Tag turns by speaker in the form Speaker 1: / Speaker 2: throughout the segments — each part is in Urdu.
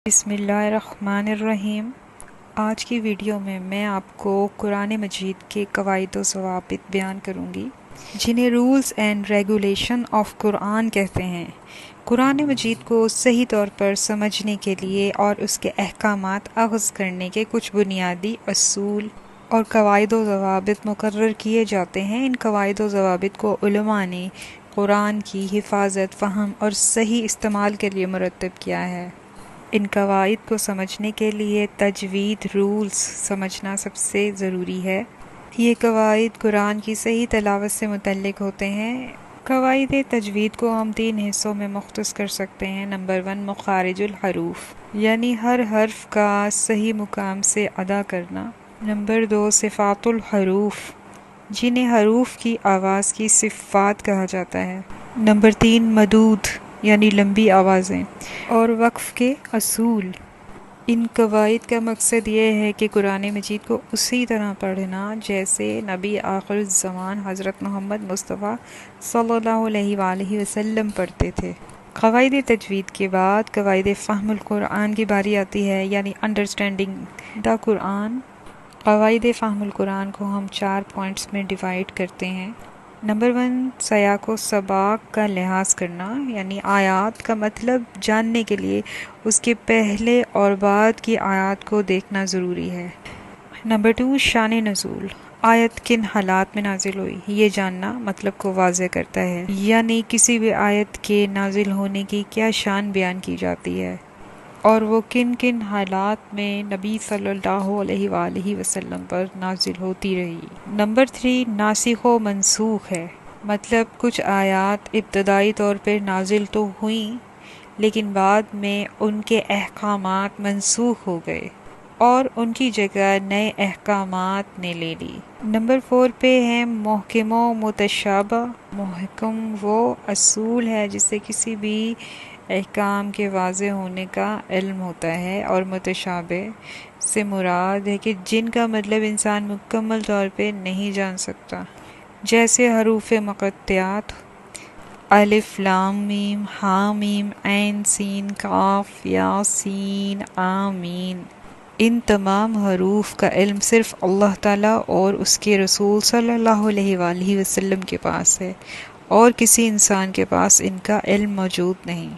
Speaker 1: بسم اللہ الرحمن الرحیم۔ آج کی ویڈیو میں آپ کو قرآن مجید کے قواعد و ضوابط بیان کروں گی، جنہیں رولز اینڈ ریگولیشن آف قرآن کہتے ہیں۔ قرآن مجید کو صحیح طور پر سمجھنے کے لیے اور اس کے احکامات اخذ کرنے کے کچھ بنیادی اصول اور قواعد و ضوابط مقرر کیے جاتے ہیں۔ ان قواعد و ضوابط کو علماء نے قرآن کی حفاظت، فہم اور صحیح استعمال کے لیے مرتب کیا ہے۔ ان قواعد کو سمجھنے کے لیے تجوید رولز سمجھنا سب سے ضروری ہے۔ یہ قواعد قرآن کی صحیح تلاوت سے متعلق ہوتے ہیں۔ قواعد تجوید کو ہم 3 حصوں میں مختص کر سکتے ہیں۔ نمبر 1، مخارج الحروف، یعنی ہر حرف کا صحیح مقام سے ادا کرنا۔ نمبر 2، صفات الحروف، جنہیں حروف کی آواز کی صفات کہا جاتا ہے۔ نمبر 3، مدود، یعنی لمبی آوازیں اور وقف کے اصول۔ ان قواعد کا مقصد یہ ہے کہ قرآن مجید کو اسی طرح پڑھنا جیسے نبی آخر الزمان حضرت محمد مصطفیٰ صلی اللہ علیہ وآلہ وسلم پڑھتے تھے۔ قواعد تجوید کے بعد قواعد فہم القرآن کی باری آتی ہے، یعنی انڈرسٹینڈنگ دا قرآن۔ قواعد فہم القرآن کو ہم 4 پوائنٹس میں ڈیوائیڈ کرتے ہیں۔ نمبر 1، سیاق و سباق کا لحاظ کرنا، یعنی آیات کا مطلب جاننے کے لیے اس کے پہلے اور بعد کی آیات کو دیکھنا ضروری ہے۔ نمبر 2، شان نزول، آیت کن حالات میں نازل ہوئی، یہ جاننا مطلب کو واضح کرتا ہے، یعنی کسی بھی آیت کے نازل ہونے کی کیا شان بیان کی جاتی ہے اور وہ کن کن حالات میں نبی صلی اللہ علیہ وآلہ وسلم پر نازل ہوتی رہی۔ نمبر 3، ناسخ و منسوخ ہے، مطلب کچھ آیات ابتدائی طور پر نازل تو ہوئیں لیکن بعد میں ان کے احکامات منسوخ ہو گئے اور ان کی جگہ نئے احکامات نے لے لی۔ نمبر 4 پہ ہے محکم و متشابہ۔ محکم وہ اصول ہے جس سے کسی بھی احکام کے واضح ہونے کا علم ہوتا ہے، اور متشابہ سے مراد ہے کہ جن کا مطلب انسان مکمل طور پہ نہیں جان سکتا، جیسے حروف مقطعات، الف لام میم، ہا میم، عین سین کاف یا سین آمین۔ ان تمام حروف کا علم صرف اللہ تعالیٰ اور اس کے رسول صلی اللہ علیہ وآلہ وسلم کے پاس ہے، اور کسی انسان کے پاس ان کا علم موجود نہیں،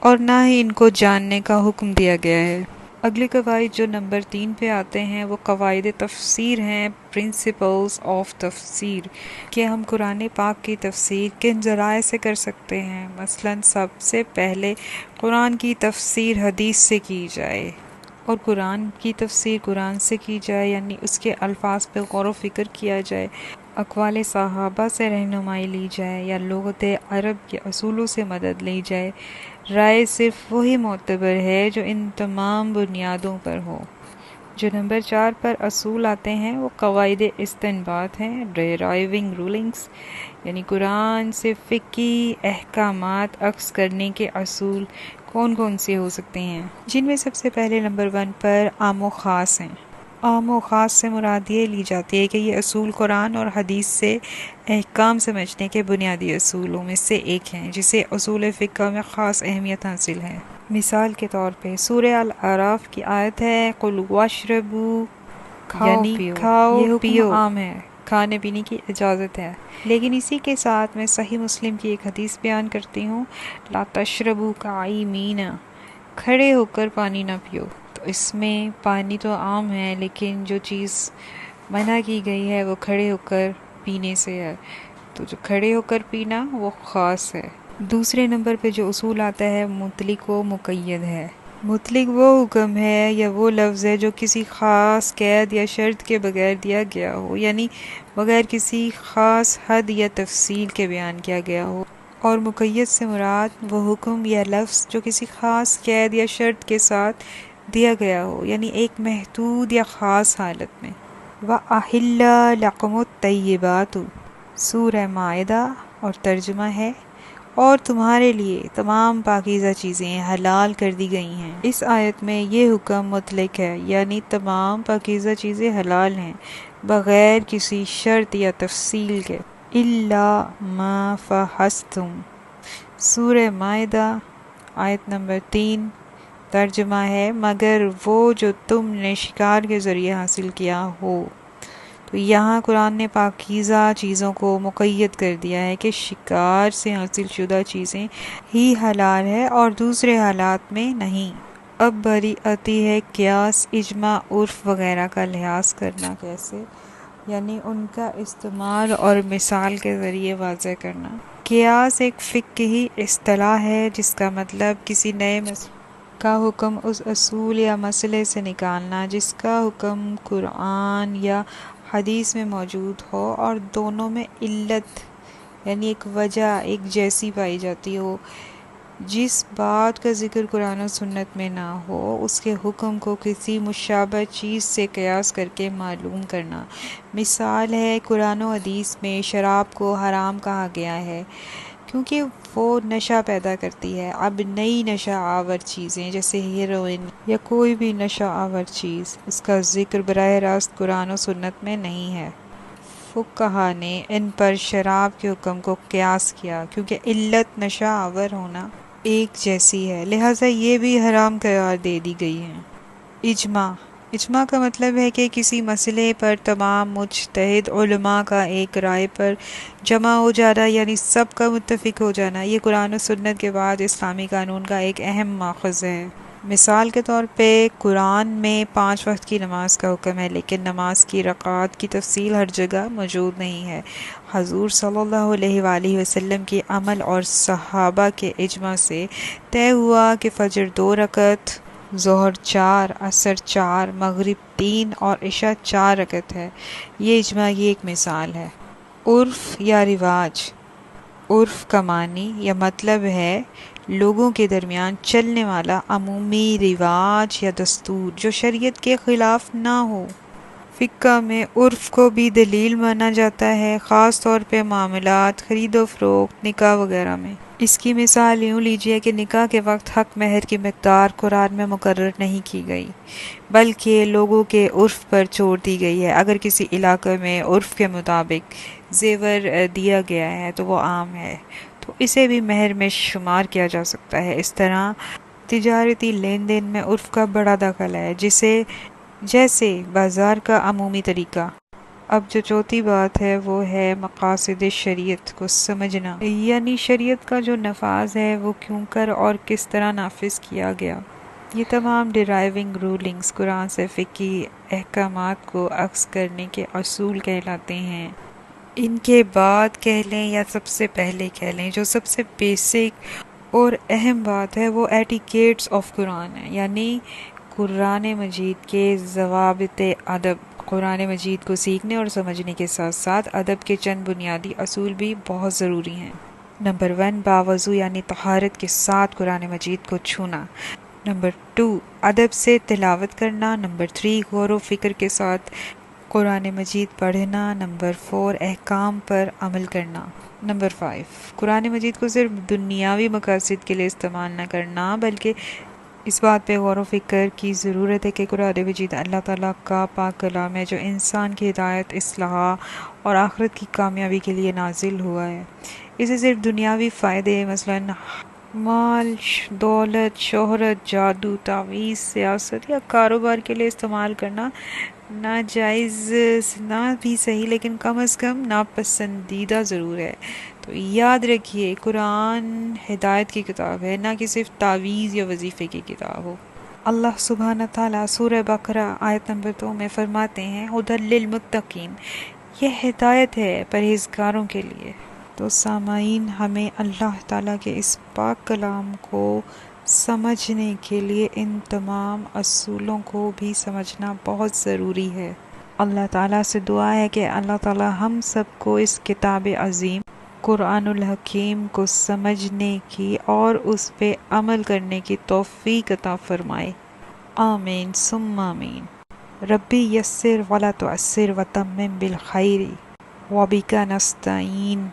Speaker 1: اور نہ ہی ان کو جاننے کا حکم دیا گیا ہے۔ اگلے قواعد جو نمبر 3 پہ آتے ہیں وہ قواعد تفسیر ہیں، پرنسپلز آف تفسیر، کہ ہم قرآن پاک کی تفسیر کن ذرائع سے کر سکتے ہیں۔ مثلا سب سے پہلے قرآن کی تفسیر حدیث سے کی جائے، اور قرآن کی تفسیر قرآن سے کی جائے، یعنی اس کے الفاظ پہ غور و فکر کیا جائے، اقوال صحابہ سے رہنمائی لی جائے، یا لغت عرب کے اصولوں سے مدد لی جائے۔ رائے صرف وہی معتبر ہے جو ان تمام بنیادوں پر ہو۔ جو نمبر 4 پر اصول آتے ہیں وہ قواعد استنباط ہیں، ڈرائیونگ رولنگز، یعنی قرآن سے فقہی احکامات اخذ کرنے کے اصول کون کون سے ہو سکتے ہیں، جن میں سب سے پہلے نمبر 1 پر عام و خاص ہیں۔ عام و خاص سے مراد یہ لی جاتی ہے کہ یہ اصول قرآن اور حدیث سے احکام سمجھنے کے بنیادی اصولوں میں سے ایک ہیں، جسے اصول فقہ میں خاص اہمیت حاصل ہے۔ مثال کے طور پہ سورہ الاعراف کی آیت ہے قُلْ وَاشْرَبُوا، یعنی کھاؤ پیو، عام ہے، کھانے پینے کی اجازت ہے۔ لیکن اسی کے ساتھ میں صحیح مسلم کی ایک حدیث بیان کرتی ہوں، لا تشربوا قائمین، کھڑے ہو کر پانی نہ پیو۔ تو اس میں پانی تو عام ہے، لیکن جو چیز منع کی گئی ہے وہ کھڑے ہو کر پینے سے ہے، تو جو کھڑے ہو کر پینا وہ خاص ہے۔ دوسرے نمبر پہ جو اصول آتا ہے مطلق و مقید ہے۔ مطلق وہ حکم ہے یا وہ لفظ ہے جو کسی خاص قید یا شرط کے بغیر دیا گیا ہو، یعنی بغیر کسی خاص حد یا تفصیل کے بیان کیا گیا ہو، اور مقید سے مراد وہ حکم یا لفظ جو کسی خاص قید یا شرط کے ساتھ دیا گیا ہو، یعنی ایک محدود یا خاص حالت میں۔ وَأَحِلَّ لَكُمُ الطَّيِّبَاتُ، سورہ مائدہ، اور ترجمہ ہے اور تمہارے لیے تمام پاکیزہ چیزیں حلال کر دی گئی ہیں۔ اس آیت میں یہ حکم مطلق ہے، یعنی تمام پاکیزہ چیزیں حلال ہیں بغیر کسی شرط یا تفصیل کے۔ إِلَّا مَا فَحَشْتُمْ، سورہ مائدہ آیت نمبر 3، ترجمہ ہے مگر وہ جو تم نے شکار کے ذریعے حاصل کیا ہو۔ تو یہاں قرآن نے پاکیزہ چیزوں کو مقید کر دیا ہے کہ شکار سے حاصل شدہ چیزیں ہی حلال ہے اور دوسرے حالات میں نہیں۔ اب باری آتی ہے قیاس، اجماع، عرف وغیرہ کا لحاظ کرنا کیسے، یعنی ان کا استعمال اور مثال کے ذریعے واضح کرنا۔ قیاس ایک فقہی اصطلاح ہے جس کا مطلب کسی نئے کا حکم اس اصول یا مسئلے سے نکالنا جس کا حکم قرآن یا حدیث میں موجود ہو اور دونوں میں علت یعنی ایک وجہ ایک جیسی پائی جاتی ہو۔ جس بات کا ذکر قرآن و سنت میں نہ ہو اس کے حکم کو کسی مشابہ چیز سے قیاس کر کے معلوم کرنا۔ مثال ہے قرآن و حدیث میں شراب کو حرام کہا گیا ہے کیونکہ وہ نشہ پیدا کرتی ہے۔ اب نئی نشہ آور چیزیں جیسے ہیروئن یا کوئی بھی نشہ آور چیز، اس کا ذکر براہ راست قرآن و سنت میں نہیں ہے۔ فقہا نے ان پر شراب کے حکم کو قیاس کیا کیونکہ علت نشہ آور ہونا ایک جیسی ہے، لہٰذا یہ بھی حرام قرار دے دی گئی ہے۔ اجماع کا مطلب ہے کہ کسی مسئلے پر تمام مجتہد علماء کا ایک رائے پر جمع ہو جانا یعنی سب کا متفق ہو جانا۔ یہ قرآن و سنت کے بعد اسلامی قانون کا ایک اہم ماخذ ہے۔ مثال کے طور پہ قرآن میں 5 وقت کی نماز کا حکم ہے لیکن نماز کی رکعات کی تفصیل ہر جگہ موجود نہیں ہے۔ حضور صلی اللہ علیہ وآلہ وسلم کی عمل اور صحابہ کے اجماع سے طے ہوا کہ فجر 2 رکعت، ظہر 4، عصر 4، مغرب 3 اور عشاء 4 رکعت ہے۔ یہ اجماع کی ایک مثال ہے۔ عرف یا رواج، عرف کا معنی یا مطلب ہے لوگوں کے درمیان چلنے والا عمومی رواج یا دستور جو شریعت کے خلاف نہ ہو۔ فقہ میں عرف کو بھی دلیل مانا جاتا ہے، خاص طور پہ معاملات، خرید و فروخت، نکاح وغیرہ میں۔ اس کی مثال یوں لیجئے کہ نکاح کے وقت حق مہر کی مقدار قرآن میں مقرر نہیں کی گئی بلکہ لوگوں کے عرف پر چھوڑ دی گئی ہے۔ اگر کسی علاقے میں عرف کے مطابق زیور دیا گیا ہے تو وہ عام ہے تو اسے بھی مہر میں شمار کیا جا سکتا ہے۔ اس طرح تجارتی لین دین میں عرف کا بڑا دخل ہے جیسے بازار کا عمومی طریقہ۔ اب جو چوتھی بات ہے وہ ہے مقاصد شریعت کو سمجھنا، یعنی شریعت کا جو نفاذ ہے وہ کیوں کر اور کس طرح نافذ کیا گیا۔ یہ تمام ڈرائیونگ رولنگز قرآن سے فقہی احکامات کو اخذ کرنے کے اصول کہلاتے ہیں۔ ان کے بعد کہہ لیں یا سب سے پہلے کہہ لیں، جو سب سے بیسک اور اہم بات ہے وہ ایٹیکیٹس آف قرآن ہے، یعنی قرآن مجید کے ضوابط ادب۔ قرآن مجید کو سیکھنے اور سمجھنے کے ساتھ ساتھ ادب کے چند بنیادی اصول بھی بہت ضروری ہیں۔ نمبر 1، باوضو یعنی طہارت کے ساتھ قرآن مجید کو چھونا۔ نمبر 2، ادب سے تلاوت کرنا۔ نمبر 3، غور و فکر کے ساتھ قرآن مجید پڑھنا۔ نمبر 4، احکام پر عمل کرنا۔ نمبر 5، قرآن مجید کو صرف دنیاوی مقاصد کے لیے استعمال نہ کرنا بلکہ اس بات پہ غور و فکر کی ضرورت ہے کہ قرآن مجید اللہ تعالیٰ کا پاک کلام ہے جو انسان کی ہدایت، اصلاح اور آخرت کی کامیابی کے لیے نازل ہوا ہے۔ اسے صرف دنیاوی فائدے مثلاً مال، دولت، شہرت، جادو، تعویذ، سیاست یا کاروبار کے لیے استعمال کرنا ناجائز نہ بھی صحیح لیکن کم از کم ناپسندیدہ ضرور ہے۔ تو یاد رکھیے قرآن ہدایت کی کتاب ہے، نہ کہ صرف تعویذ یا وظیفے کی کتاب ہو۔ اللہ سبحانہ تعالیٰ سورہ بقرہ آیت نمبر 2 میں فرماتے ہیں ھدی للمتقین، یہ ہدایت ہے پرہیزگاروں کے لیے۔ تو سامعین، ہمیں اللہ تعالیٰ کے اس پاک کلام کو سمجھنے کے لیے ان تمام اصولوں کو بھی سمجھنا بہت ضروری ہے۔ اللہ تعالیٰ سے دعا ہے کہ اللہ تعالیٰ ہم سب کو اس کتاب عظیم قرآن الحکیم کو سمجھنے کی اور اس پہ عمل کرنے کی توفیق عطا فرمائے۔ آمین ثم آمین۔ ربی یسر ولا تعسر وتمم بالخیر وبک نستعین۔